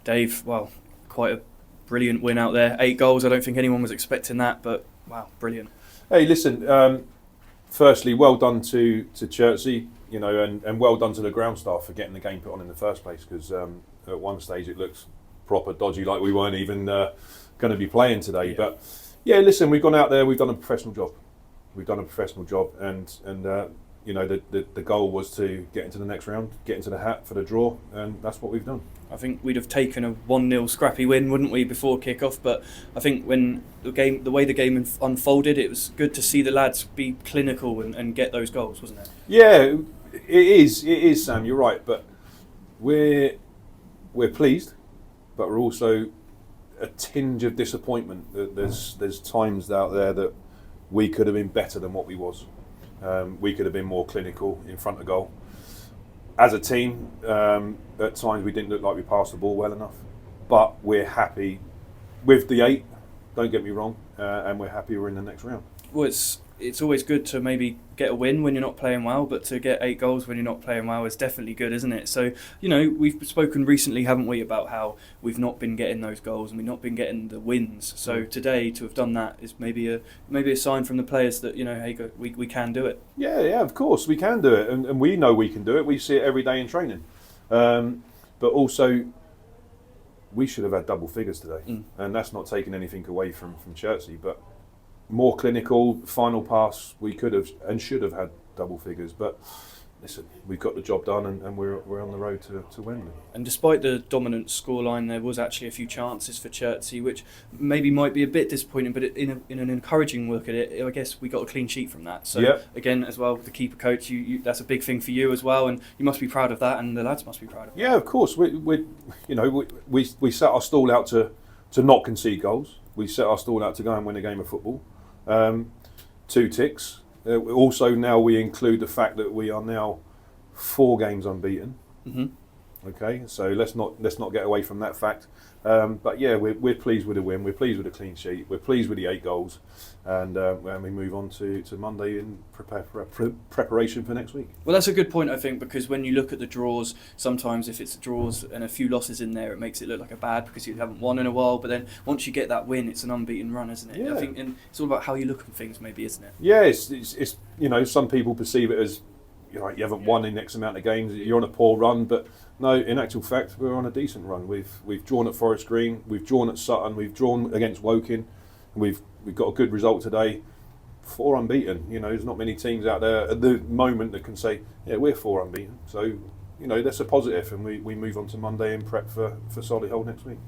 Dave, well, quite a brilliant win out there. 8 goals. I don't think anyone was expecting that, but wow, brilliant. Hey, listen. Firstly, well done to Chertsey, and well done to the ground staff for getting the game put on in the first place. Because at one stage it looks proper dodgy, like we weren't even going to be playing today. Yeah. But yeah, listen, we've gone out there, we've done a professional job. And the goal was to get into the next round, get into the hat for the draw, and that's what we've done. I think we'd have taken a 1-0 scrappy win, wouldn't we, before kick-off? But I think when the way the game unfolded, it was good to see the lads be clinical and get those goals, wasn't it? Yeah, it is, Sam. You're right, but we're pleased, but we're also a tinge of disappointment. There's times out there that we could have been better than what we was. We could have been more clinical in front of goal. As a team, at times we didn't look like we passed the ball well enough, but we're happy with the 8. Don't get me wrong, and we're happy we're in the next round. Well, it's always good to maybe get a win when you're not playing well, but to get 8 goals when you're not playing well is definitely good, isn't it? So, we've spoken recently, haven't we, about how we've not been getting those goals and we've not been getting the wins. So today, to have done that is maybe a sign from the players that, hey, we can do it. Yeah, of course we can do it, and we know we can do it. We see it every day in training. But also, we should have had double figures today, and that's not taking anything away from Chertsey, but more clinical, final pass, we could have and should have had double figures. But listen, we've got the job done, and we're on the road to Wembley. And despite the dominant scoreline, there was actually a few chances for Chertsey, which maybe might be a bit disappointing, but in an encouraging look at it, I guess we got a clean sheet from that. So again, as well, the keeper coach, you that's a big thing for you as well, and you must be proud of that, and the lads must be proud of it. Yeah, of course. We set our stall out to not concede goals. We set our stall out to go and win a game of football. 2 ticks. Also, now we include the fact that we are now 4 games unbeaten. Mm-hmm. Okay, so let's not get away from that fact. But yeah, we're pleased with the win. We're pleased with the clean sheet. We're pleased with the 8 goals, and we move on to Monday in preparation for next week. Well, that's a good point, I think, because when you look at the draws, sometimes if it's draws and a few losses in there, it makes it look like a bad because you haven't won in a while. But then once you get that win, it's an unbeaten run, isn't it? Yeah. I think, and it's all about how you look at things, maybe, isn't it? Yeah, it's some people perceive it as you haven't won in X amount of games, you're on a poor run, but no, in actual fact, we're on a decent run. We've drawn at Forest Green, we've drawn at Sutton, we've drawn against Woking, and we've got a good result today. 4 unbeaten. There's not many teams out there at the moment that can say, yeah, we're 4 unbeaten. So, that's a positive, and we move on to Monday and prep for Solihull next week.